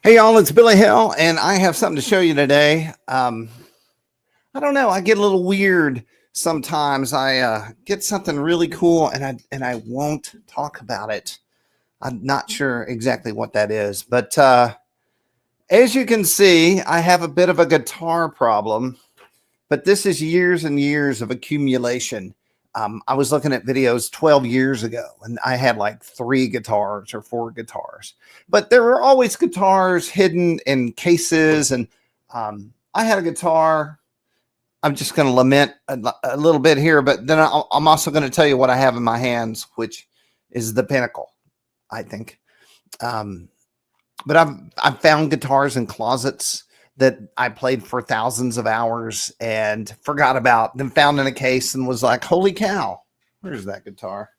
Hey y'all, it's Billy Hill, and I have something to show you today. I don't know, I get a little weird sometimes. I get something really cool, and I won't talk about it. I'm not sure exactly what that is, but as you can see, I have a bit of a guitar problem. But this is years and years of accumulation. I was looking at videos 12 years ago, and I had like 3 guitars or 4 guitars. But there were always guitars hidden in cases. And I had a guitar. I'm just going to lament a little bit here, but then I'm also going to tell you what I have in my hands, which is the pinnacle, I think. Um, but I've found guitars in closets that I played for thousands of hours and forgot about, then found in a case and was like, holy cow, where's that guitar?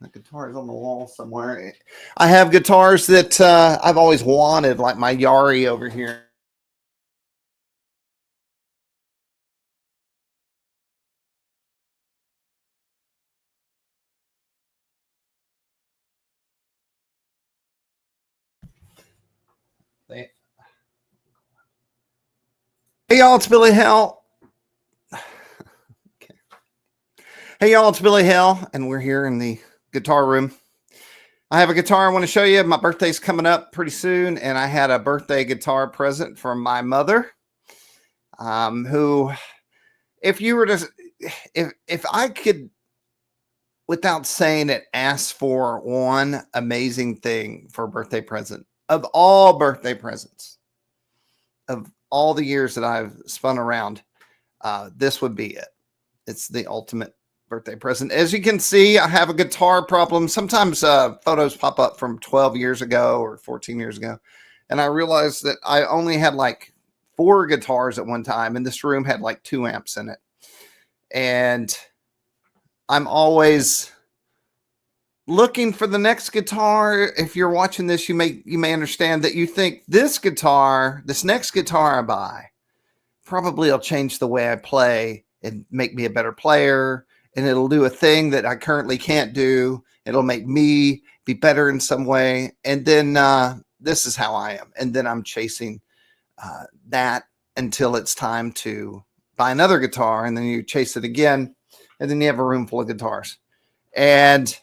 That guitar is on the wall somewhere. I have guitars that I've always wanted, like my Yairi over here. Hey y'all, it's Billy Hill. Okay. Hey y'all, it's Billy Hill, and we're here in the guitar room. I have a guitar I want to show you. My birthday's coming up pretty soon, and I had a birthday guitar present from my mother, who, if you were to, if I could, without saying it, ask for one amazing thing for a birthday present of all birthday presents of all the years that I've spun around, this would be it. It's the ultimate birthday present. As you can see, I have a guitar problem. Sometimes photos pop up from 12 years ago or 14 years ago. And I realized that I only had like 4 guitars at one time, and this room had like 2 amps in it. And I'm always looking for the next guitar. If you're watching this, you may understand that you think this next guitar I buy, probably will change the way I play and make me a better player. And it'll do a thing that I currently can't do. It'll make me be better in some way. And then this is how I am. And then I'm chasing that until it's time to buy another guitar. And then you chase it again. And then you have a room full of guitars. And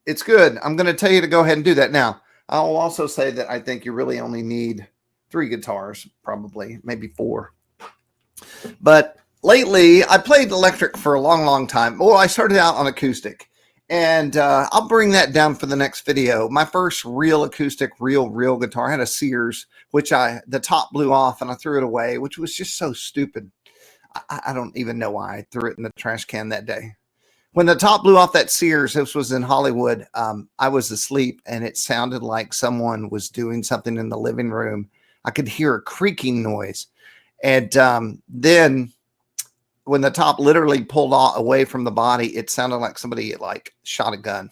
it's good. I'm going to tell you to go ahead and do that. Now, I'll also say that I think you really only need 3 guitars, probably, maybe 4. But lately, I played electric for a long, long time. Well, I started out on acoustic, and I'll bring that down for the next video. My first real acoustic, real guitar, I had a Sears, which the top blew off, and I threw it away, which was just so stupid. I don't even know why I threw it in the trash can that day. When the top blew off that Sears, this was in Hollywood, I was asleep, and it sounded like someone was doing something in the living room. I could hear a creaking noise. And then when the top literally pulled away from the body, it sounded like somebody like shot a gun.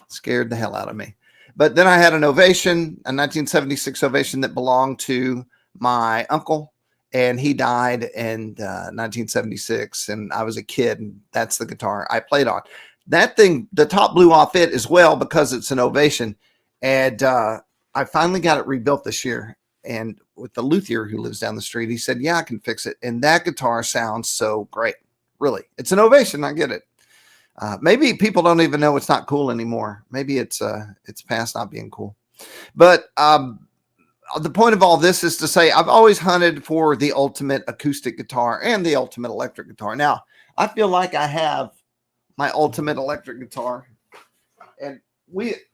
Scared the hell out of me. But then I had an Ovation, a 1976 Ovation that belonged to my uncle. And he died in 1976, and I was a kid, and that's the guitar I played on. That thing, the top blew off it as well because it's an Ovation. And I finally got it rebuilt this year. And with the luthier who lives down the street, he said, yeah, I can fix it. And that guitar sounds so great. Really. It's an Ovation. I get it. Maybe people don't even know it's not cool anymore. Maybe it's past not being cool. But the point of all this is to say I've always hunted for the ultimate acoustic guitar and the ultimate electric guitar. Now, I feel like I have my ultimate electric guitar. And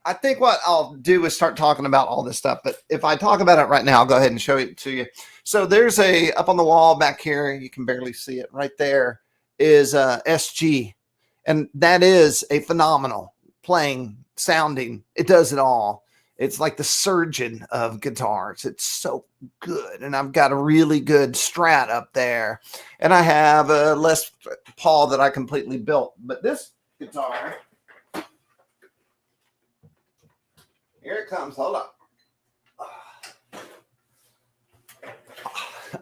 I think what I'll do is start talking about all this stuff. But if I talk about it right now, I'll go ahead and show it to you. So there's up on the wall back here, you can barely see it right there, is SG. And that is a phenomenal playing, sounding. It does it all. It's like the surgeon of guitars. It's so good. And I've got a really good Strat up there. And I have a Les Paul that I completely built. But this guitar, here it comes. Hold up.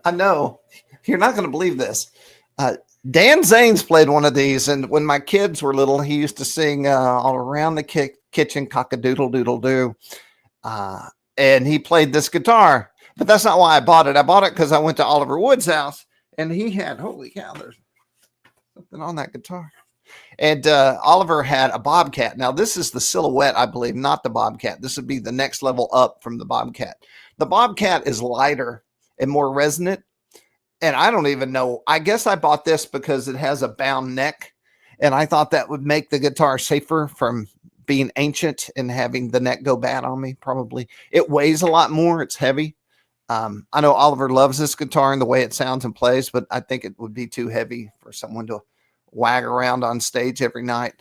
I know. You're not going to believe this. Dan Zanes played one of these. And when my kids were little, he used to sing all around the kitchen, cock-a-doodle-doodle-doo. And he played this guitar, but that's not why I bought it. I bought it because I went to Oliver Wood's house and he had, holy cow, there's something on that guitar. And Oliver had a Bobcat. Now, this is the Silhouette, I believe, not the Bobcat. This would be the next level up from the Bobcat. The Bobcat is lighter and more resonant. And I don't even know. I guess I bought this because it has a bound neck. And I thought that would make the guitar safer from being ancient and having the neck go bad on me, probably. It weighs a lot more. It's heavy. I know Oliver loves this guitar and the way it sounds and plays, but I think it would be too heavy for someone to wag around on stage every night.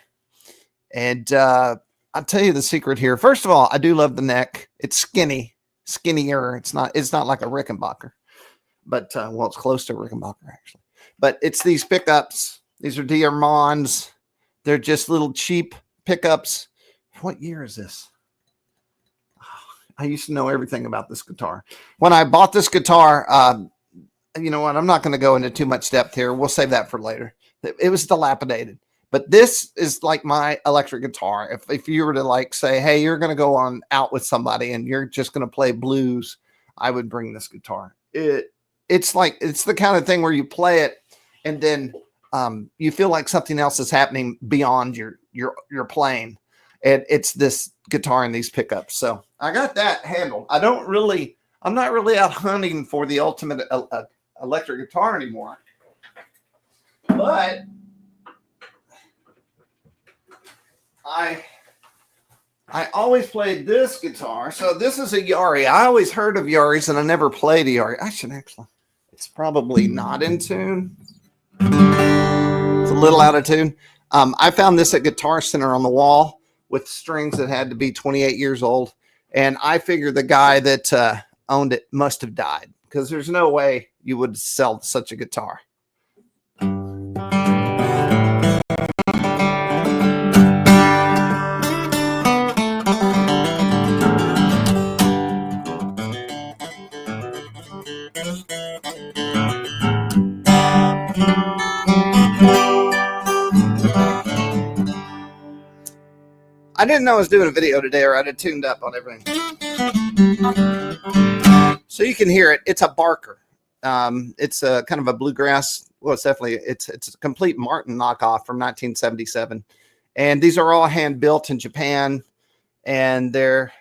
And I'll tell you the secret here. First of all, I do love the neck. It's skinnier. It's not like a Rickenbacker, but well, it's close to a Rickenbacker actually. But it's these pickups. These are Diamonds. They're just little cheap pickups. What year is this? I used to know everything about this guitar. When I bought this guitar, you know what? I'm not going to go into too much depth here. We'll save that for later. It was dilapidated. But this is like my electric guitar. If you were to like say, hey, you're going to go on out with somebody and you're just going to play blues, I would bring this guitar. It's the kind of thing where you play it and then you feel like something else is happening beyond your playing. And it's this guitar and these pickups. So I got that handled. I'm not really out hunting for the ultimate electric guitar anymore. But I always played this guitar. So this is a Yairi. I always heard of Yairis and I never played a Yairi. I should actually. It's probably not in tune. It's a little out of tune. I found this at Guitar Center on the wall with strings that had to be 28 years old. And I figured the guy that owned it must have died because there's no way you would sell such a guitar. I didn't know I was doing a video today or I'd have tuned up on everything. So you can hear it. It's a Barker. It's a kind of a bluegrass. Well, it's a complete Martin knockoff from 1977. And these are all hand built in Japan. And if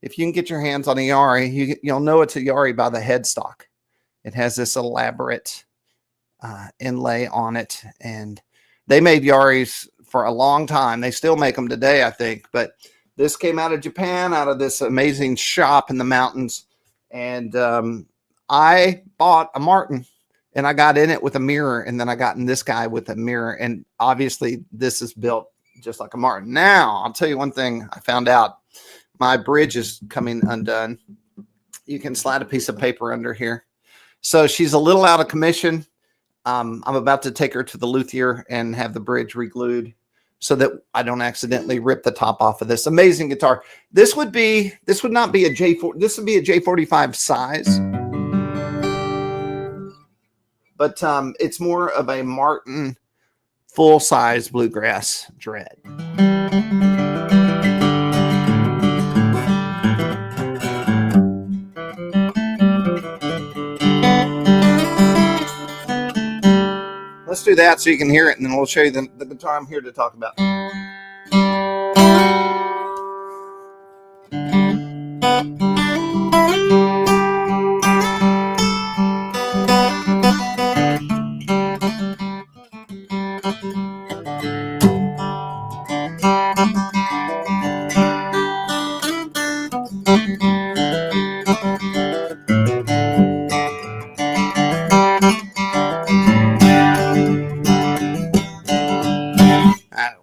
you can get your hands on a Yairi, you'll know it's a Yairi by the headstock. It has this elaborate inlay on it. And they made Yairis for a long time. They still make them today, I think. But this came out of Japan, out of this amazing shop in the mountains. And I bought a Martin and I got in it with a mirror. And then I got in this guy with a mirror. And obviously this is built just like a Martin. Now, I'll tell you one thing I found out. My bridge is coming undone. You can slide a piece of paper under here. So she's a little out of commission. I'm about to take her to the luthier and have the bridge re-glued so that I don't accidentally rip the top off of this amazing guitar. This would not be a J4. This would be a J45 size. But it's more of a Martin full-size bluegrass dread. Let's do that so you can hear it, and then we'll show you the guitar I'm here to talk about.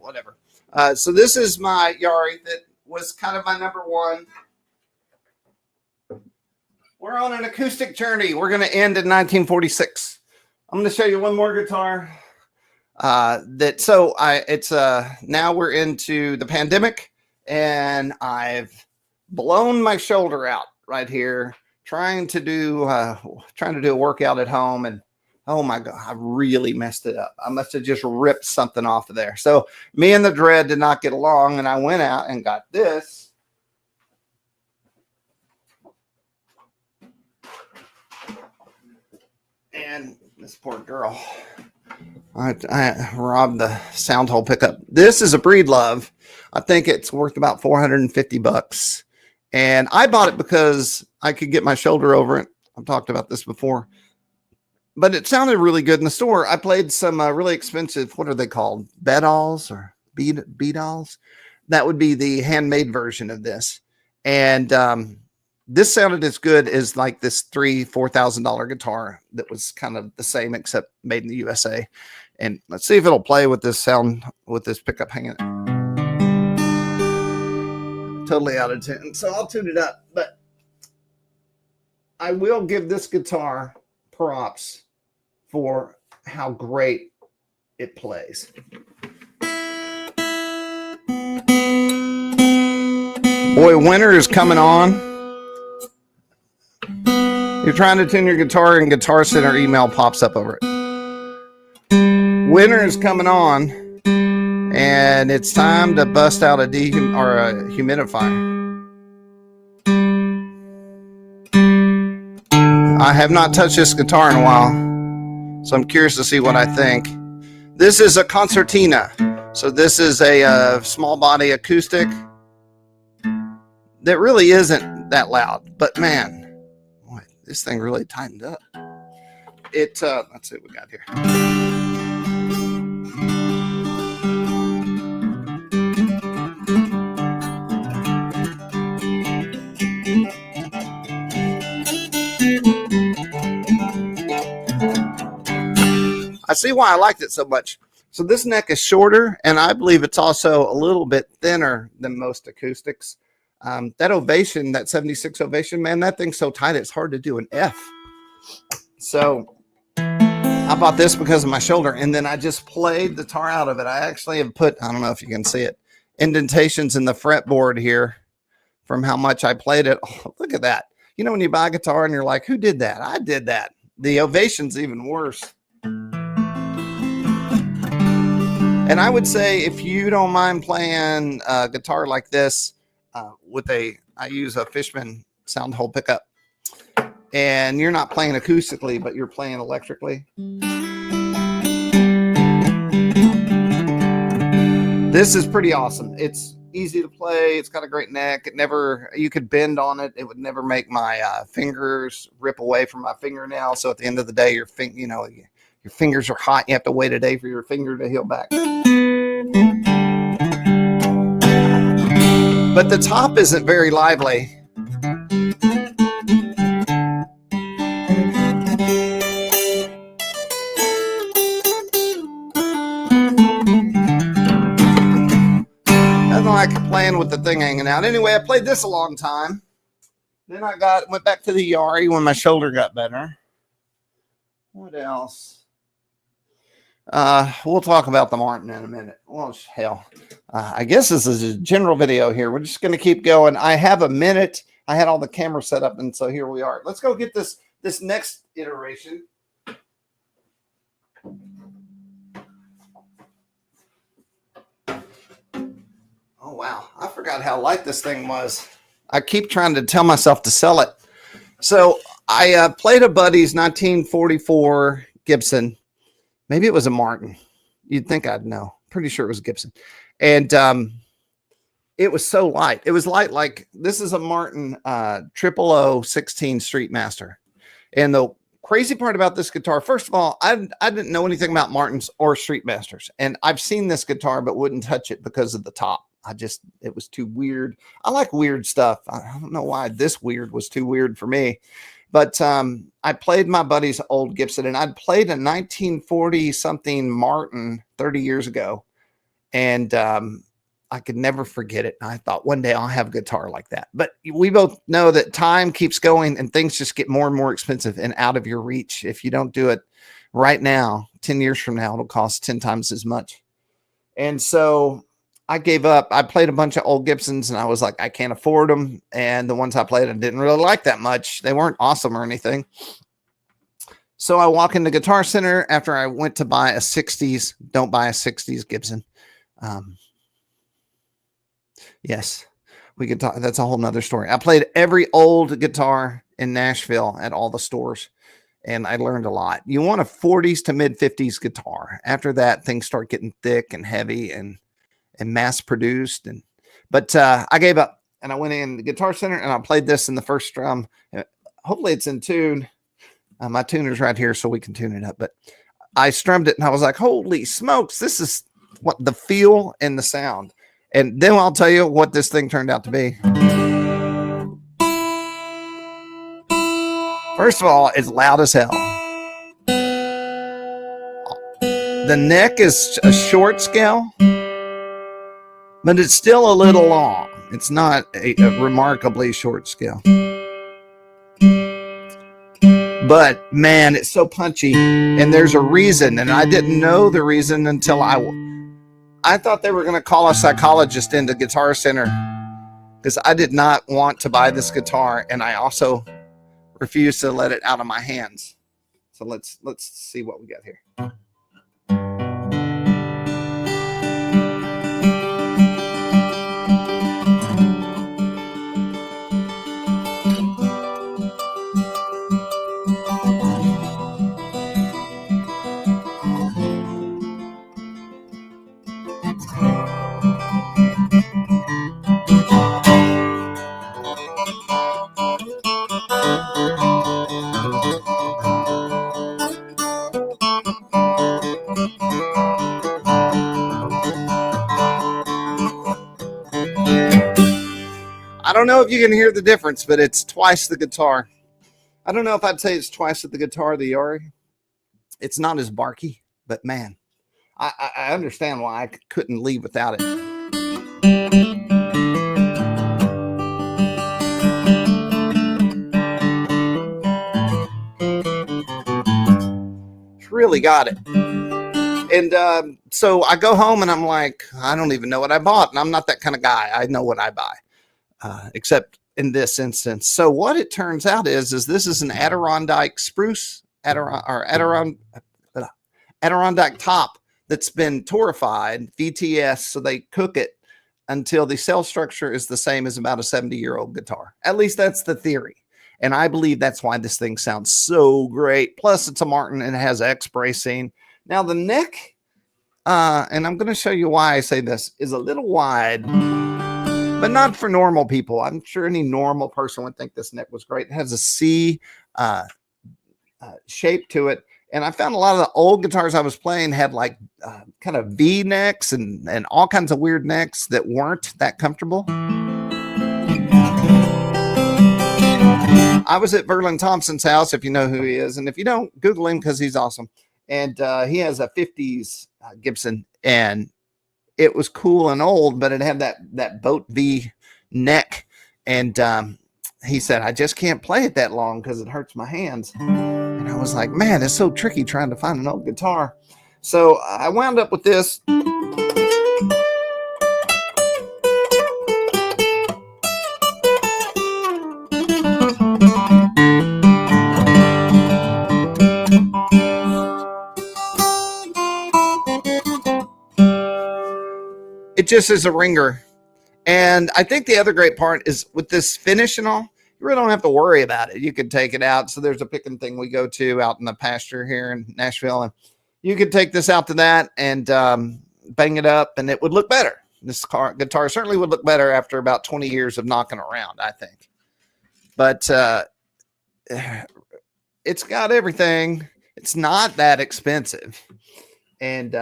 Whatever. So this is my Yairi that was kind of my number one. We're on an acoustic journey. We're going to end in 1946. I'm going to show you one more guitar. Now we're into the pandemic, and I've blown my shoulder out right here trying to do a workout at home, and oh my God, I really messed it up. I must have just ripped something off of there. So me and the dread did not get along, and I went out and got this. And this poor girl. I robbed the sound hole pickup. This is a breed love. I think it's worth about $450. And I bought it because I could get my shoulder over it. I've talked about this before. But it sounded really good in the store. I played some really expensive, what are they called? Bedalls or Bedalls? That would be the handmade version of this. And this sounded as good as like this $4,000 guitar that was kind of the same except made in the USA. And let's see if it'll play with this sound, with this pickup hanging. Totally out of tune. So I'll tune it up. But I will give this guitar props for how great it plays. Boy, winter is coming on. You're trying to tune your guitar and Guitar Center email pops up over it. Winter is coming on and it's time to bust out a humidifier. I have not touched this guitar in a while, so I'm curious to see what I think. This is a concertina. So this is a small body acoustic that really isn't that loud, but man, boy, this thing really tightened up. Let's see what we got here. I see why I liked it so much. So this neck is shorter, and I believe it's also a little bit thinner than most acoustics. That Ovation, that 76 Ovation, man, that thing's so tight it's hard to do an F. So I bought this because of my shoulder, and then I just played the tar out of it. I actually have put, I don't know if you can see it, indentations in the fretboard here from how much I played it. Oh, look at that. You know when you buy a guitar and you're like, who did that? I did that. The Ovation's even worse. And I would say if you don't mind playing a guitar like this I use a Fishman sound hole pickup, and you're not playing acoustically, but you're playing electrically. This is pretty awesome. It's easy to play. It's got a great neck. You could bend on it. It would never make my fingers rip away from my fingernail. So at the end of the day, your fingers are hot. You have to wait a day for your finger to heal back. But the top isn't very lively. Nothing like playing with the thing hanging out. Anyway, I played this a long time. Then I went back to the Yairi when my shoulder got better. What else? We'll talk about the Martin in a minute. Well, hell, I guess this is a general video here. We're just going to keep going. I have a minute. I had all the cameras set up, and so here we are. Let's go get this next iteration. Oh, wow. I forgot how light this thing was. I keep trying to tell myself to sell it. So I played a buddy's 1944 Gibson. Maybe it was a Martin. You'd think I'd know. Pretty sure it was Gibson. And it was so light. It was light like this is a Martin 00016 Streetmaster. And the crazy part about this guitar, first of all, I didn't know anything about Martins or Streetmasters. And I've seen this guitar but wouldn't touch it because of the top. It was too weird. I like weird stuff. I don't know why this weird was too weird for me. But I played my buddy's old Gibson, and I'd played a 1940-something Martin 30 years ago, and I could never forget it. I thought one day I'll have a guitar like that. But we both know that time keeps going, and things just get more and more expensive and out of your reach. If you don't do it right now, 10 years from now, it'll cost 10 times as much. And so I gave up. I played a bunch of old Gibsons, and I was like, I can't afford them. And the ones I played, I didn't really like that much. They weren't awesome or anything. So I walk into Guitar Center after I went to buy a 60s. Don't buy a 60s Gibson. Yes, we could talk. That's a whole nother story. I played every old guitar in Nashville at all the stores. and I learned a lot. You want a 40s to mid 50s guitar. After that, things start getting thick and heavy and mass produced. But I gave up, and I went in the Guitar Center and I played this in the first strum. Hopefully it's in tune. My tuner's right here, so we can tune it up. But I strummed it and I was like, holy smokes, this is what the feel and the sound. And then I'll tell you what this thing turned out to be. First of all, it's loud as hell. The neck is a short scale, but it's still a little long. It's not a remarkably short scale. But man, it's so punchy, and there's a reason, and I didn't know the reason until I thought they were going to call a psychologist into Guitar Center, because I did not want to buy this guitar, and I also refused to let it out of my hands. So let's see what we got here. I don't know if you can hear the difference, but it's twice the guitar. I don't know if I'd say it's twice the guitar, the Yairi. It's not as barky, but man, I understand why I couldn't leave without it. It's really got it. And so I go home and I'm like, I don't even know what I bought. And I'm not that kind of guy. I know what I buy. Except in this instance. So what it turns out is this is an Adirondack spruce, Adirondack top that's been torrefied, VTS, so they cook it until the cell structure is the same as about a 70-year-old guitar. At least that's the theory. And I believe that's why this thing sounds so great. Plus, it's a Martin and it has X bracing. Now, the neck, and I'm going to show you why I say this, is a little wide, but not for normal people. I'm sure any normal person would think this neck was great. It has a C shape to it. And I found a lot of the old guitars I was playing had like kind of V necks and all kinds of weird necks that weren't that comfortable. I was at Verlin Thompson's house, if you know who he is. And if you don't, Google him because he's awesome. And he has a 50s Gibson, and it was cool and old, but it had that boat V neck. And he said, I just can't play it that long because it hurts my hands. And I was like, man, it's so tricky trying to find an old guitar. So I wound up with this. It just is a ringer. And I think the other great part is with this finish and all, you really don't have to worry about it. You could take it out. So there's a picking thing we go to out in the pasture here in Nashville. And you could take this out to that and bang it up, and it would look better. This guitar certainly would look better after about 20 years of knocking around, I think. But it's got everything. It's not that expensive. And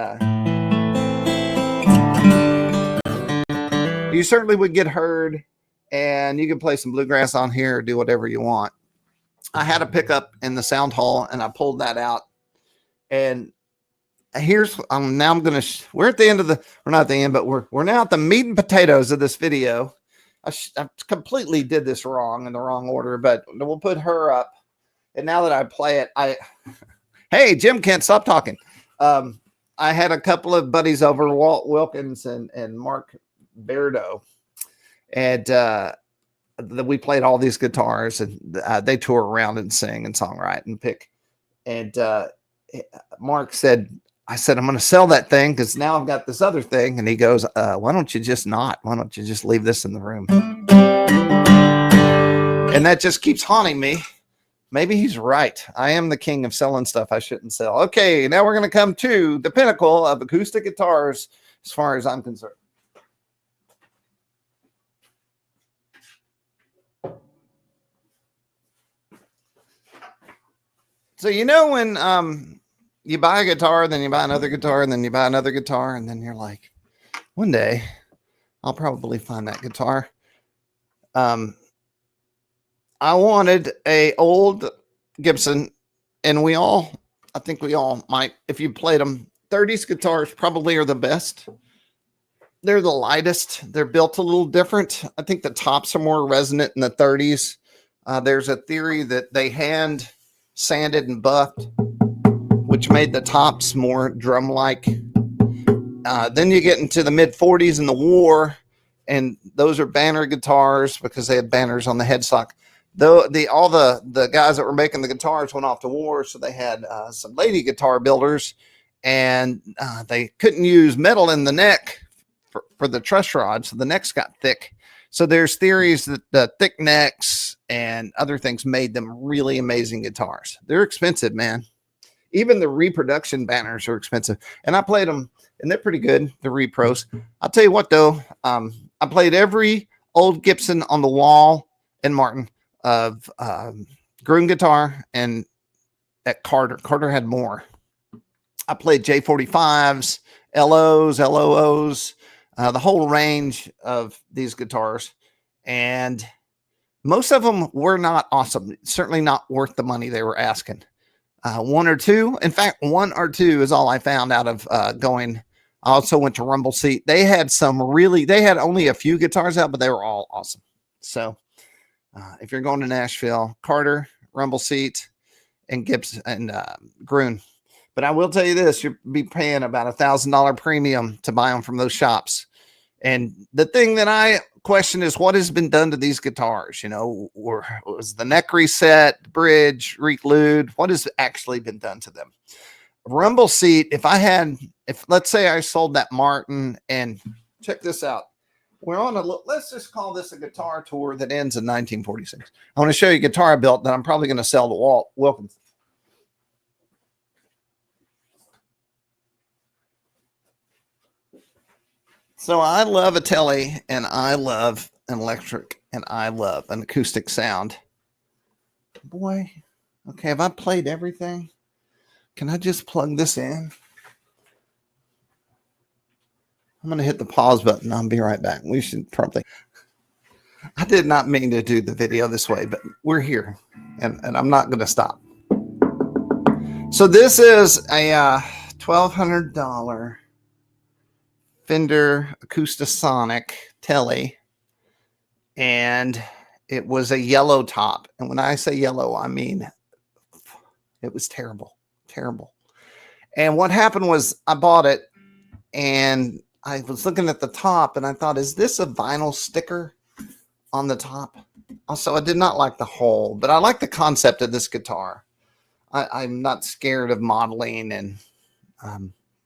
you certainly would get heard, and you can play some bluegrass on here or do whatever you want. I had a pickup in the sound hall, and I pulled that out. And here's now I'm going to we're at the end of the we're not at the end, but we're now at the meat and potatoes of this video. I completely did this wrong in the wrong order, but we'll put her up. And now that I play it, hey, Jim can't stop talking. I had a couple of buddies over, Walt Wilkins and Mark Berdo, and we played all these guitars, and they tour around and sing and songwrite and pick. And Mark said, I said, I'm going to sell that thing because now I've got this other thing. And he goes, why don't you just leave this in the room? And that just keeps haunting me Maybe he's right. I am the king of selling stuff I shouldn't sell. Okay, now we're going to come to the pinnacle of acoustic guitars as far as I'm concerned. So you know when you buy a guitar, then you buy another guitar, and then you buy another guitar, and then you're like, one day I'll probably find that guitar. I wanted a old Gibson, and I think we all might, if you played them, 30s guitars probably are the best. They're the lightest. They're built a little different. I think the tops are more resonant in the 30s. There's a theory that they hand sanded and buffed, which made the tops more drum-like. Then you get into the mid 40s in the war, and those are banner guitars because they had banners on the headstock. Though all the guys that were making the guitars went off to war, so they had some lady guitar builders, and they couldn't use metal in the neck for the truss rod, so the necks got thick. So there's theories that the thick necks and other things made them really amazing guitars. They're expensive, man. Even the reproduction banners are expensive, and I played them, and they're pretty good. The repros. I'll tell you what, though, I played every old Gibson on the wall in Martin of Groom guitar, and at Carter had more. I played J45s, LOs, LOOs, the whole range of these guitars, and most of them were not awesome. Certainly not worth the money they were asking. One or two, in fact, one or two is all I found out of going. I also went to Rumble Seat. They had they had only a few guitars out, but they were all awesome. So if you're going to Nashville, Carter, Rumble Seat, and Gibson and Groon. But I will tell you this, you'll be paying about $1,000 premium to buy them from those shops. And the thing that I question is what has been done to these guitars? You know, or was the neck reset, bridge, re-glued? What has actually been done to them? Rumble Seat, if let's say I sold that Martin, and check this out. We're on let's just call this a guitar tour that ends in 1946. I want to show you a guitar I built that I'm probably going to sell to Walt Wilkins. So I love a Tele, and I love an electric, and I love an acoustic sound. Boy, okay, have I played everything? Can I just plug this in? I'm going to hit the pause button. I'll be right back. We should probably. I did not mean to do the video this way, but we're here, and I'm not going to stop. So this is a $1,200 Fender Acoustasonic Tele, and it was a yellow top. And when I say yellow, I mean it was terrible. And what happened was I bought it, and I was looking at the top, and I thought, is this a vinyl sticker on the top? Also, I did not like the hole, but I like the concept of this guitar. I'm not scared of modeling and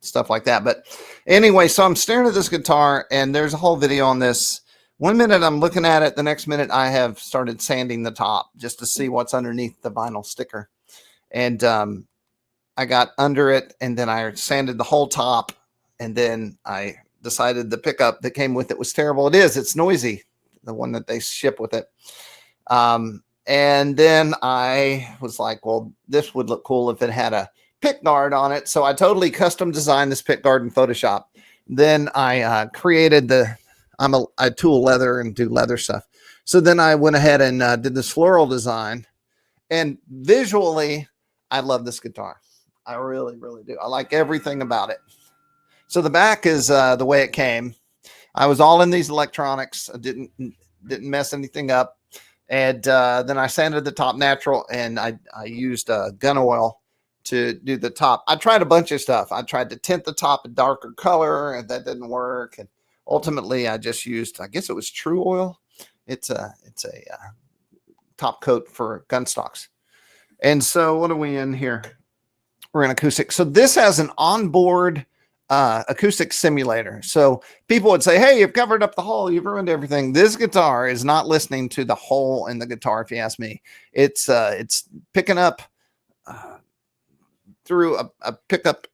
stuff like that. But anyway, so I'm staring at this guitar, and there's a whole video on this. 1 minute I'm looking at it, the next minute I have started sanding the top just to see what's underneath the vinyl sticker. And I got under it, and then I sanded the whole top, and then I decided the pickup that came with it was terrible. It's noisy, the one that they ship with it. And then I was like, well, this would look cool if it had a pick guard on it. So I totally custom designed this pick guard in Photoshop. Then I created I tool leather and do leather stuff. So then I went ahead and did this floral design, and visually I love this guitar. I really, really do. I like everything about it. So the back is the way it came. I was all in these electronics. I didn't mess anything up. And then I sanded the top natural, and I used gun oil to do the top. I tried a bunch of stuff. I tried to tint the top a darker color, and that didn't work. And ultimately, I just used, I guess it was True Oil. It's a top coat for gun stocks. And so what are we in here? We're in acoustic. So this has an onboard acoustic simulator. So people would say, hey, you've covered up the hole, you've ruined everything. This guitar is not listening to the hole in the guitar, if you ask me. It's picking up through a pickup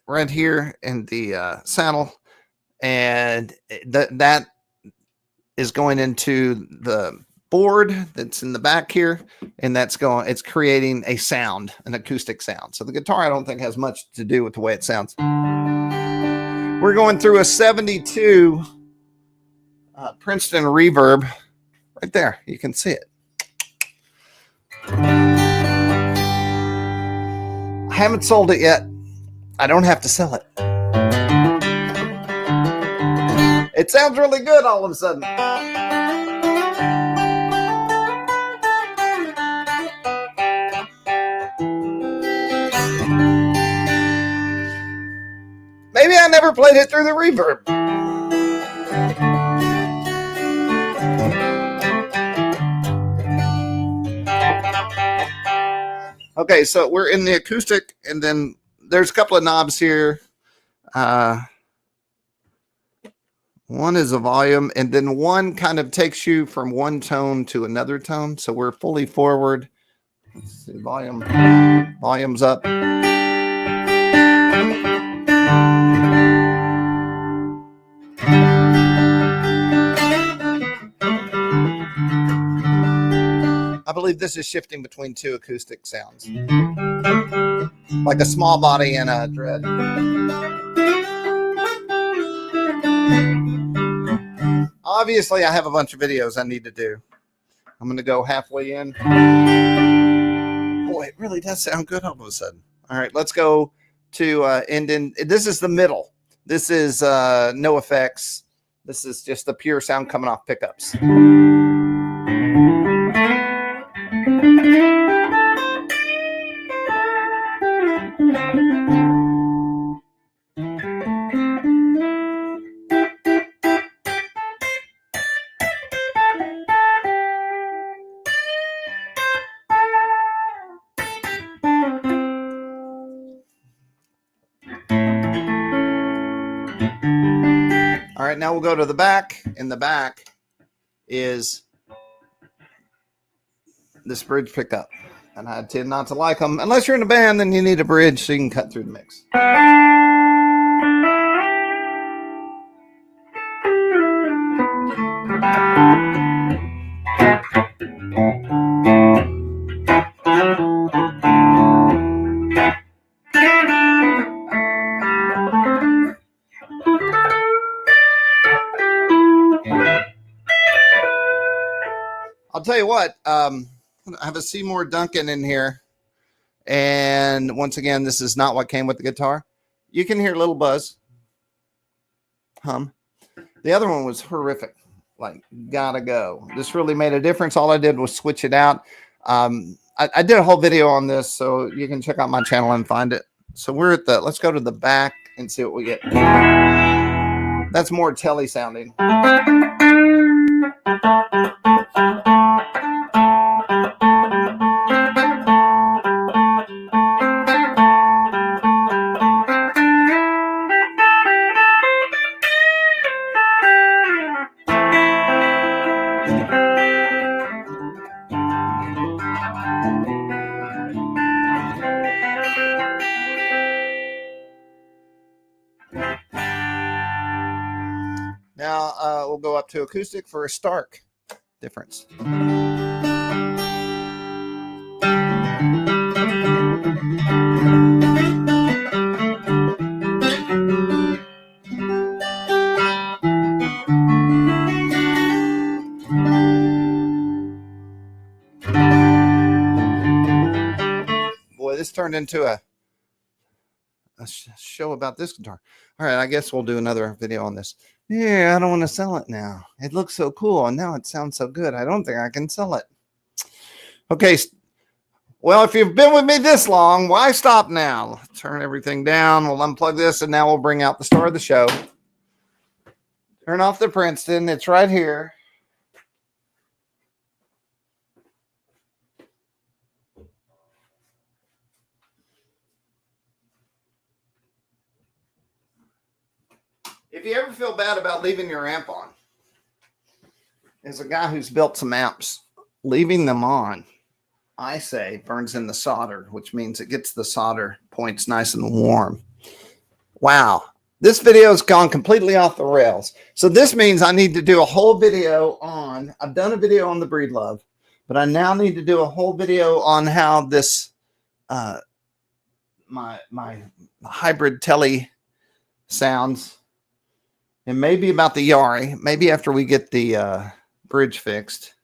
right here in the saddle, and that is going into the board that's in the back here, and it's creating a sound, an acoustic sound. So the guitar, I don't think, has much to do with the way it sounds. We're going through a 72 Princeton reverb right there. You can see it. I haven't sold it yet. I don't have to sell it. It sounds really good all of a sudden. Maybe I never played it through the reverb. Okay, so we're in the acoustic, and then there's a couple of knobs here. One is a volume, and then one kind of takes you from one tone to another tone. So we're fully forward. Let's see, volume's up. I believe this is shifting between two acoustic sounds, like a small body and a dread. Obviously, I have a bunch of videos I need to do. I'm going to go halfway in. Boy, it really does sound good all of a sudden. All right, let's go to end in. This is the middle. This is no effects. This is just the pure sound coming off pickups. All right, now we'll go to the back. In the back is this bridge pickup. And I tend not to like them. Unless you're in a band, then you need a bridge so you can cut through the mix. I'll tell you what, I have a Seymour Duncan in here. And once again, this is not what came with the guitar. You can hear a little buzz, hum. The other one was horrific. Like, gotta go. This really made a difference. All I did was switch it out. I did a whole video on this, so you can check out my channel and find it. So we're at let's go to the back and see what we get. That's more telly sounding. Now we'll go up to acoustic for a stark difference. Boy, this turned into a show about this guitar. All right, I guess we'll do another video on this. Yeah, I don't want to sell it now. It looks so cool, and now it sounds so good. I don't think I can sell it. Okay, well, if you've been with me this long, why stop now? Turn everything down. We'll unplug this, and now we'll bring out the star of the show. Turn off the Princeton. It's right here. If you ever feel bad about leaving your amp on, as a guy who's built some amps, leaving them on, I say, burns in the solder, which means it gets the solder points nice and warm. Wow. This video has gone completely off the rails. So this means I need to do a whole video on, I've done a video on the Breedlove, but I now need to do a whole video on how this, my hybrid Telly sounds, and maybe about the Yairi, maybe after we get the bridge fixed.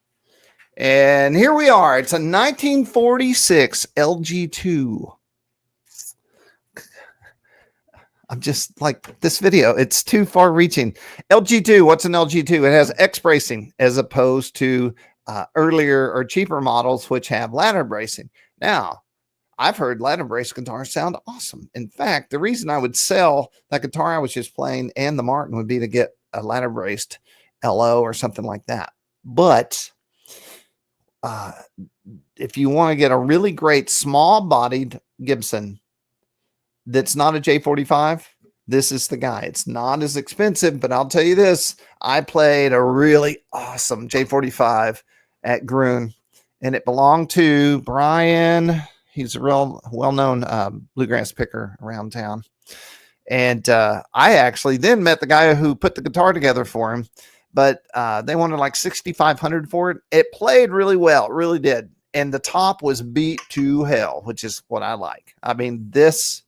And here we are. It's a 1946 LG2. I'm just like, this video, it's too far reaching. LG2, what's an LG2? It has X bracing as opposed to earlier or cheaper models, which have ladder bracing. Now, I've heard ladder brace guitars sound awesome. In fact, the reason I would sell that guitar I was just playing and the Martin would be to get a ladder braced LO or something like that. But if you want to get a really great small bodied Gibson that's not a J45, this is the guy. It's not as expensive, but I'll tell you this, I played a really awesome J45 at Groon, and it belonged to Brian. He's a real well-known bluegrass picker around town. And I actually then met the guy who put the guitar together for him, but they wanted like $6,500 for it. It played really well, it really did. And the top was beat to hell, which is what I like. I mean, this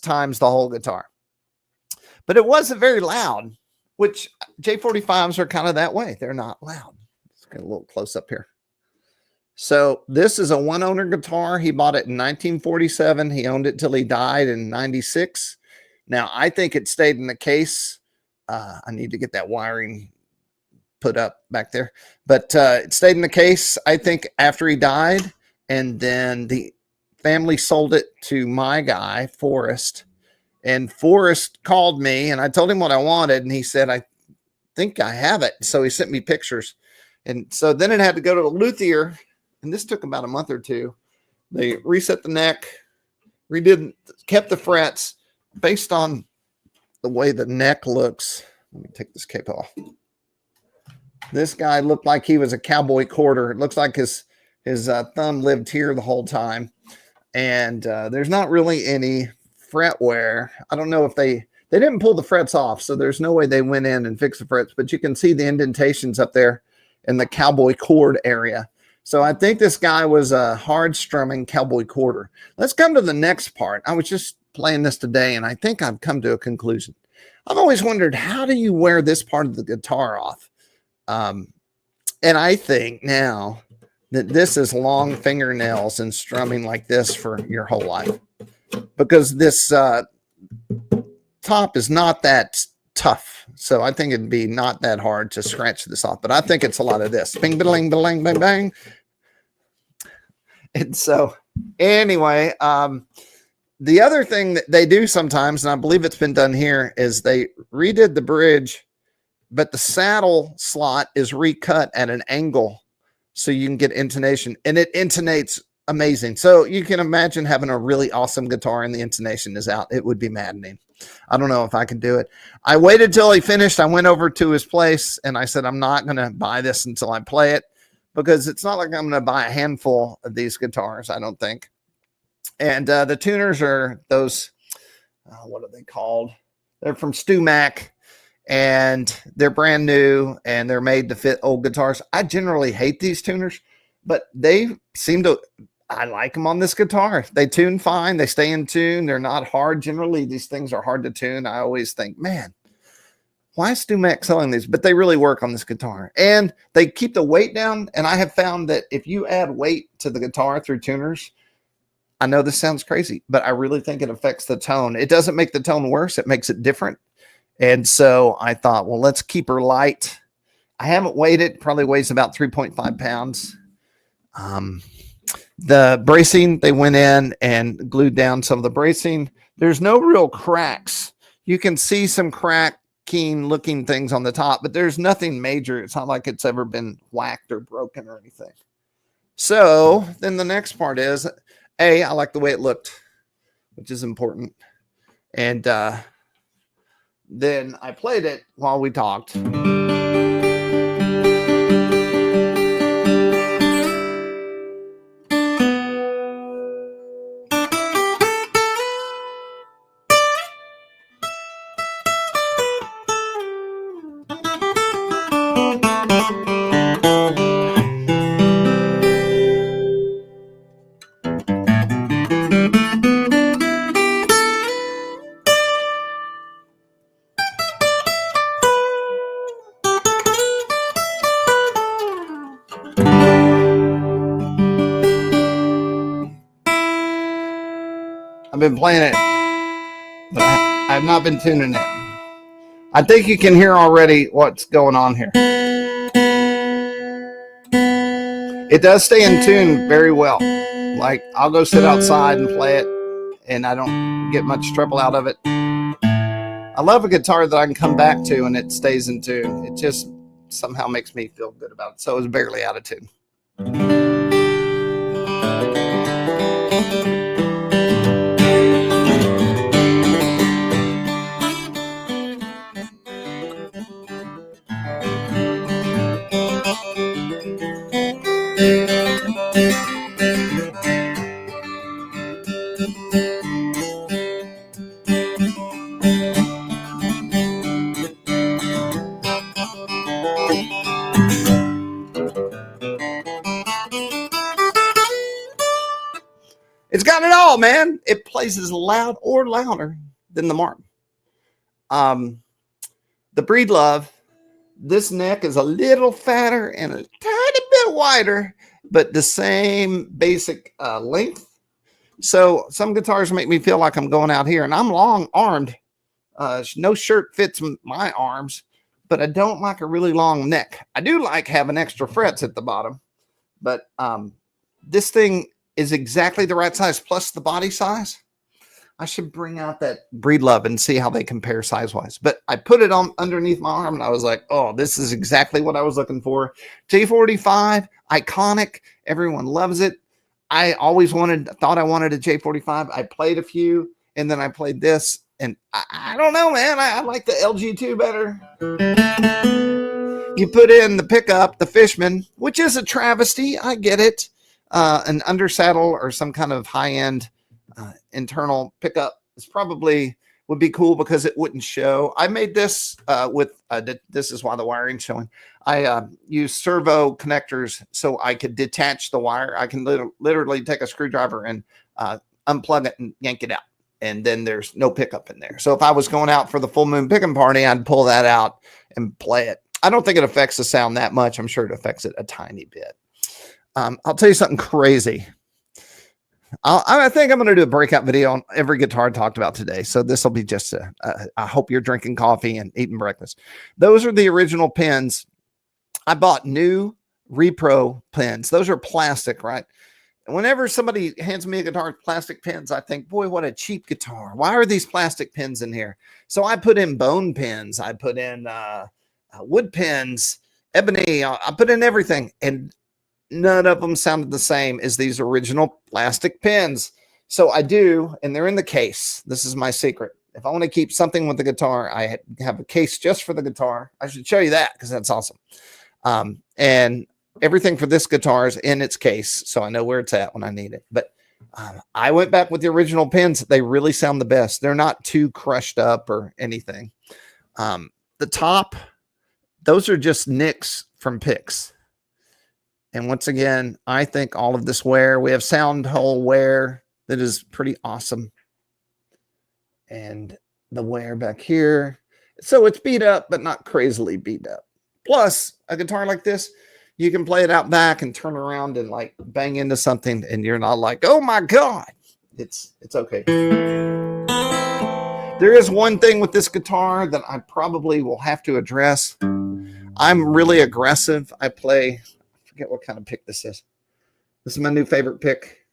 times the whole guitar. But it wasn't very loud, which J45s are kind of that way. They're not loud. Let's get a little close up here. So this is a one-owner guitar. He bought it in 1947. He owned it till he died in 96. Now, I think it stayed in the case. I need to get that wiring put up back there. But it stayed in the case, I think, after he died. And then the family sold it to my guy, Forrest. And Forrest called me, and I told him what I wanted. And he said, I think I have it. So he sent me pictures. And so then it had to go to the luthier. And this took about a month or two. They reset the neck, kept the frets based on the way the neck looks. Let me take this cape off. This guy looked like he was a cowboy quarter. It looks like his thumb lived here the whole time. And there's not really any fret wear. I don't know if they didn't pull the frets off, so there's no way they went in and fixed the frets, but you can see the indentations up there in the cowboy cord area. So I think this guy was a hard strumming cowboy quarter. Let's come to the next part. I was just playing this today, and I think I've come to a conclusion. I've always wondered, how do you wear this part of the guitar off? And I think now that this is long fingernails and strumming like this for your whole life, because this top is not that tough. So I think it'd be not that hard to scratch this off, but I think it's a lot of this. Bing, bing, bing, bang, bang. And so anyway, the other thing that they do sometimes, and I believe it's been done here, is they redid the bridge, but the saddle slot is recut at an angle so you can get intonation, and it intonates amazing. So you can imagine having a really awesome guitar and the intonation is out. It would be maddening. I don't know if I can do it. I waited till he finished. I went over to his place and I said, I'm not going to buy this until I play it, because it's not like I'm going to buy a handful of these guitars, I don't think. And the tuners are those, what are they called? They're from Stu Mac, and they're brand new and they're made to fit old guitars. I generally hate these tuners, but they seem to, I like them on this guitar. They tune fine. They stay in tune. They're not hard. Generally, these things are hard to tune. I always think, man, why is Stu Mac selling these? But they really work on this guitar. And they keep the weight down. And I have found that if you add weight to the guitar through tuners, I know this sounds crazy, but I really think it affects the tone. It doesn't make the tone worse. It makes it different. And so I thought, well, let's keep her light. I haven't weighed it. Probably weighs about 3.5 pounds. The bracing, they went in and glued down some of the bracing. There's no real cracks. You can see some cracking looking things on the top, but there's nothing major. It's not like it's ever been whacked or broken or anything. So then the next part is, I like the way it looked, which is important. And then I played it while we talked. I've been playing it, but I have not been tuning it. I think you can hear already what's going on here. It does stay in tune very well. Like, I'll go sit outside and play it, and I don't get much treble out of it. I love a guitar that I can come back to and it stays in tune. It just somehow makes me feel good about it. So it's barely out of tune. It's got it all, man. It plays as loud or louder than the Martin. The Breedlove, this neck is a little fatter and a tiny bit wider, but the same basic length. So some guitars make me feel like I'm going out here, and I'm long armed. No shirt fits my arms, but I don't like a really long neck. I do like having extra frets at the bottom, but this thing is exactly the right size, plus the body size. I should bring out that Breedlove and see how they compare size-wise. But I put it on underneath my arm, and I was like, oh, this is exactly what I was looking for. J45, iconic. Everyone loves it. I always thought I wanted a J45. I played a few, and then I played this. And I don't know, man. I like the LG2 better. You put in the pickup, the Fishman, which is a travesty. I get it. An undersaddle or some kind of high-end internal pickup is probably would be cool because it wouldn't show. I made this with, this is why the wiring's showing. I use servo connectors so I could detach the wire. I can literally take a screwdriver and unplug it and yank it out. And then there's no pickup in there. So if I was going out for the full moon picking party, I'd pull that out and play it. I don't think it affects the sound that much. I'm sure it affects it a tiny bit. I'll tell you something crazy. I think I'm going to do a breakout video on every guitar I talked about today. So this will be just I hope you're drinking coffee and eating breakfast. Those are the original pins. I bought new repro pins. Those are plastic, right? And whenever somebody hands me a guitar with plastic pins, I think, boy, what a cheap guitar. Why are these plastic pins in here? So I put in bone pins. I put in wood pins, ebony. I put in everything. And none of them sounded the same as these original plastic pins. So I do, and they're in the case. This is my secret. If I want to keep something with the guitar, I have a case just for the guitar. I should show you that because that's awesome. And everything for this guitar is in its case, so I know where it's at when I need it. But I went back with the original pins. They really sound the best. They're not too crushed up or anything. The top, those are just nicks from picks. And once again, I think all of this wear, we have sound hole wear that is pretty awesome. And the wear back here. So it's beat up, but not crazily beat up. Plus, a guitar like this, you can play it out back and turn around and like bang into something and you're not like, oh my God. It's okay. There is one thing with this guitar that I probably will have to address. I'm really aggressive. I play... forget what kind of pick this is. This is my new favorite pick.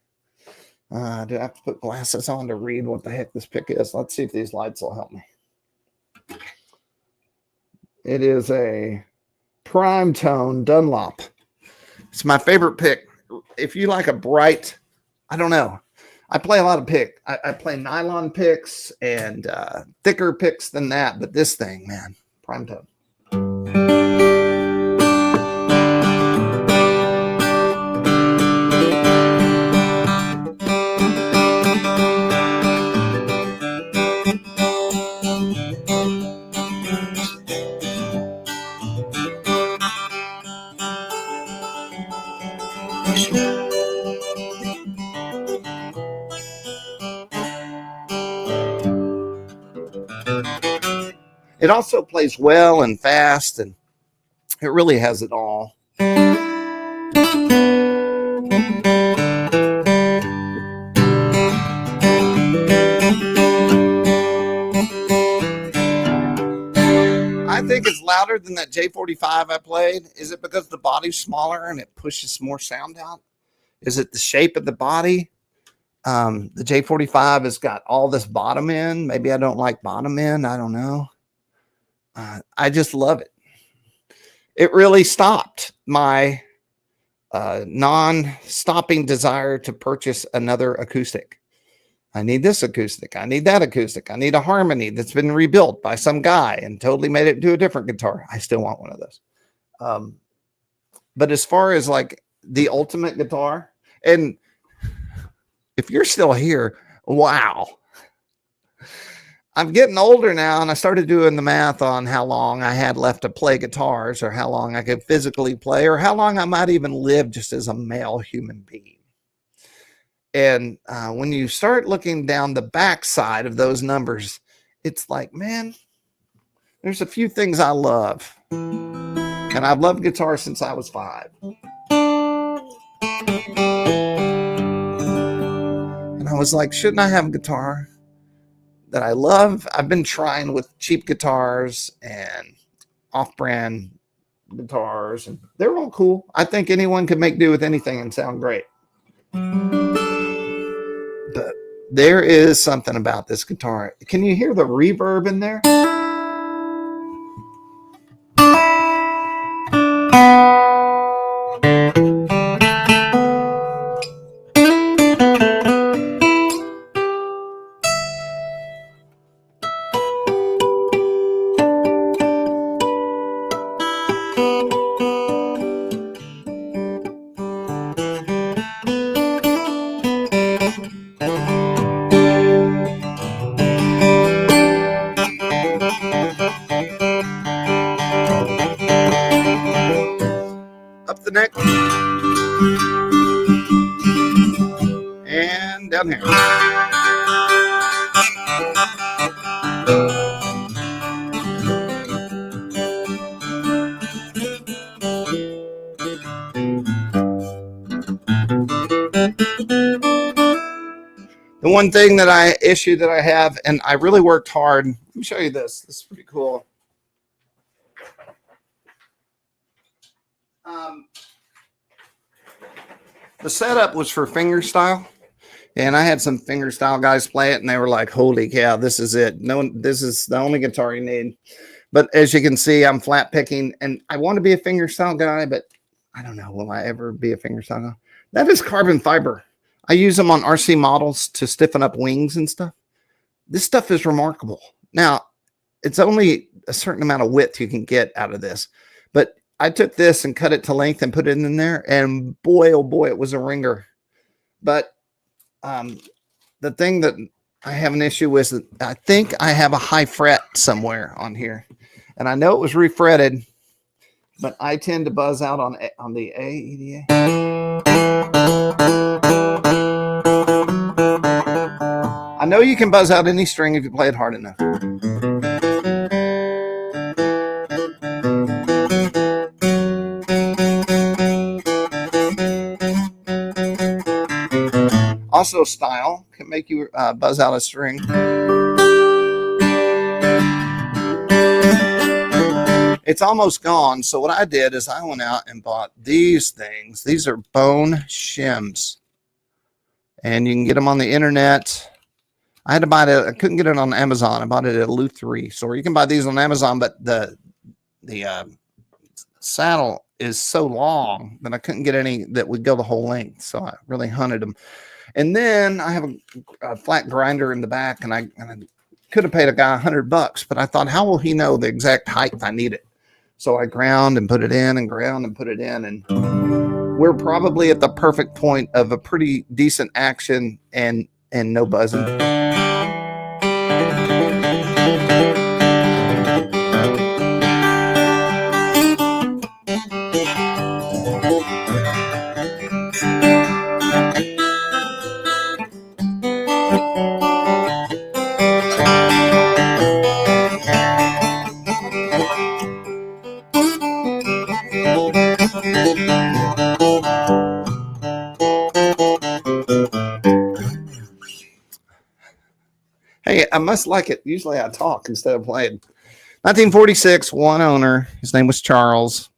Do I have to put glasses on to read what the heck this pick is? Let's see if these lights will help me. It is a prime tone Dunlop. It's my favorite pick. If you like a bright, I don't know. I play a lot of pick. I play nylon picks and thicker picks than that. But this thing, man, prime tone. It also plays well and fast, and it really has it all. I think it's louder than that J45 I played. Is it because the body's smaller and it pushes more sound out? Is it the shape of the body? The J45 has got all this bottom end. Maybe I don't like bottom end. I don't know. I just love it. It really stopped my non-stopping desire to purchase another acoustic. I need this acoustic. I need that acoustic. I need a harmony that's been rebuilt by some guy and totally made it into a different guitar. I still want one of those. But as far as like the ultimate guitar, and if you're still here, wow. I'm getting older now, and I started doing the math on how long I had left to play guitars, or how long I could physically play, or how long I might even live just as a male human being. And when you start looking down the backside of those numbers, it's like, man, there's a few things I love. And I've loved guitar since I was 5. And I was like, shouldn't I have a guitar that I love? I've been trying with cheap guitars and off-brand guitars, and they're all cool. I think anyone can make do with anything and sound great. But there is something about this guitar. Can you hear the reverb in there? Up the neck and down here. The one thing that I have, and I really worked hard. Let me show you this. This is pretty cool. The setup was for fingerstyle, and I had some fingerstyle guys play it, and they were like, holy cow, this is it. No, this is the only guitar you need. But as you can see, I'm flat picking, and I want to be a fingerstyle guy, but I don't know, will I ever be a fingerstyle guy? That is carbon fiber. I use them on RC models to stiffen up wings and stuff. This stuff is remarkable. Now, it's only a certain amount of width you can get out of this, but I took this and cut it to length and put it in there, and boy, oh boy, it was a ringer. But the thing that I have an issue with is I think I have a high fret somewhere on here, and I know it was refretted, but I tend to buzz out on the A, EDA. I know you can buzz out any string if you play it hard enough. Also, style can make you buzz out a string. It's almost gone. So what I did is I went out and bought these things. These are bone shims, and you can get them on the internet. I had to buy it. I couldn't get it on Amazon. I bought it at a Loot 3 store. You can buy these on Amazon, but the saddle is so long that I couldn't get any that would go the whole length. So I really hunted them. And then I have a flat grinder in the back, and I could have paid a guy $100, but I thought, how will he know the exact height I need it? So I ground and put it in and ground and put it in, and we're probably at the perfect point of a pretty decent action and no buzzing. Hey, I must like it. Usually I talk instead of playing. 1946, one owner. His name was Charles.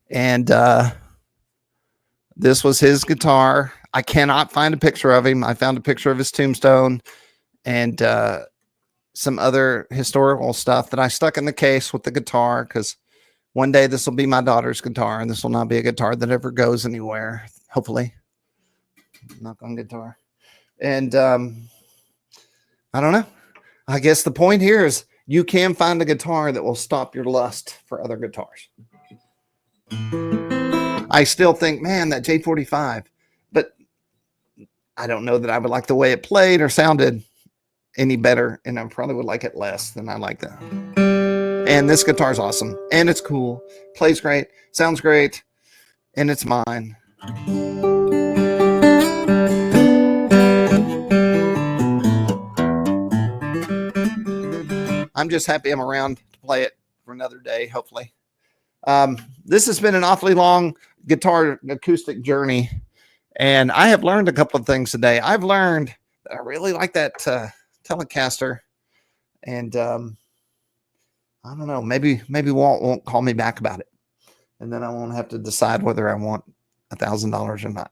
And this was his guitar. I cannot find a picture of him. I found a picture of his tombstone and some other historical stuff that I stuck in the case with the guitar, because one day this will be my daughter's guitar, and this will not be a guitar that ever goes anywhere, hopefully. Knock on guitar. And I don't know. I guess the point here is you can find a guitar that will stop your lust for other guitars. I still think, man, that J45, but I don't know that I would like the way it played or sounded any better, and I probably would like it less than I like that. And this guitar is awesome, and it's cool, plays great, sounds great, and it's mine. I'm just happy I'm around to play it for another day, hopefully. This has been an awfully long guitar acoustic journey, and I have learned a couple of things today. I've learned that I really like that Telecaster, and I don't know, maybe Walt won't call me back about it, and then I won't have to decide whether I want $1,000 or not.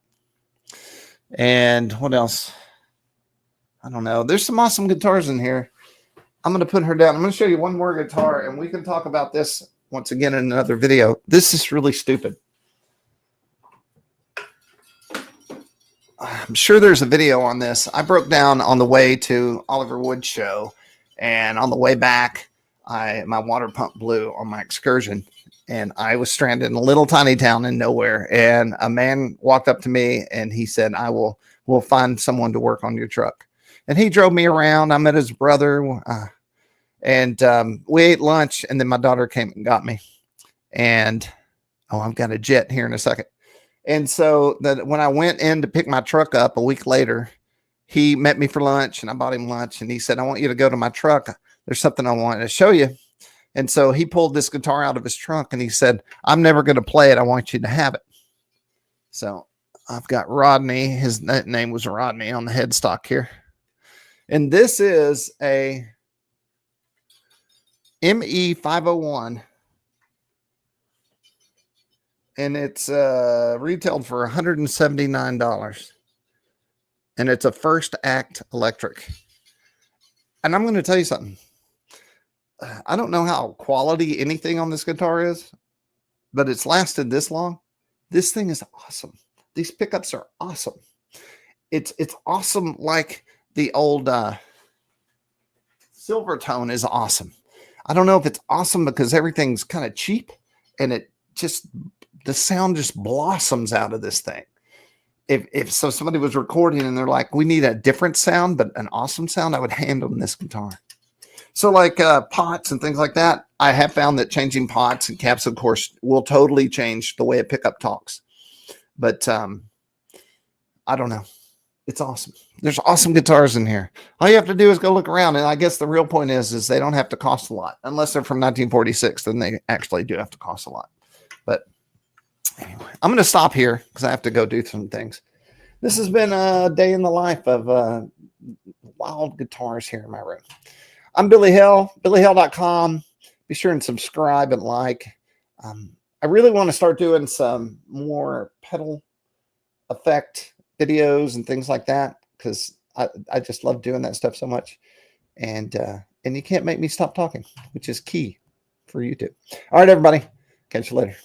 And what else? I don't know. There's some awesome guitars in here. I'm going to put her down. I'm going to show you one more guitar, and we can talk about this once again in another video. This is really stupid. I'm sure there's a video on this. I broke down on the way to Oliver Wood's show, and on the way back, my water pump blew on my excursion, and I was stranded in a little tiny town in nowhere. And a man walked up to me, and he said, we'll find someone to work on your truck. And he drove me around. I met his brother, and we ate lunch, and then my daughter came and got me. And, I've got a jet here in a second. And so when I went in to pick my truck up a week later, he met me for lunch, and I bought him lunch. And he said, I want you to go to my truck. There's something I wanted to show you. And so he pulled this guitar out of his trunk, and he said, I'm never going to play it. I want you to have it. So I've got Rodney. His name was Rodney on the headstock here. And this is a ME501, and it's retailed for $179, and it's a first act electric. And I'm going to tell you something. I don't know how quality anything on this guitar is, but it's lasted this long. This thing is awesome. These pickups are awesome. It's awesome. Like the old Silvertone is awesome. I don't know if it's awesome because everything's kind of cheap, and the sound just blossoms out of this thing. If somebody was recording and they're like, we need a different sound, but an awesome sound, I would hand them this guitar. So like pots and things like that, I have found that changing pots and caps, of course, will totally change the way a pickup talks. But I don't know. It's awesome. There's awesome guitars in here. All you have to do is go look around. And I guess the real point is they don't have to cost a lot. Unless they're from 1946, then they actually do have to cost a lot. But anyway, I'm going to stop here because I have to go do some things. This has been a day in the life of wild guitars here in my room. I'm Billy Hill, billyhill.com. Be sure and subscribe and like. I really want to start doing some more pedal effect videos and things like that, because I just love doing that stuff so much. And you can't make me stop talking, which is key for YouTube. All right, everybody. Catch you later.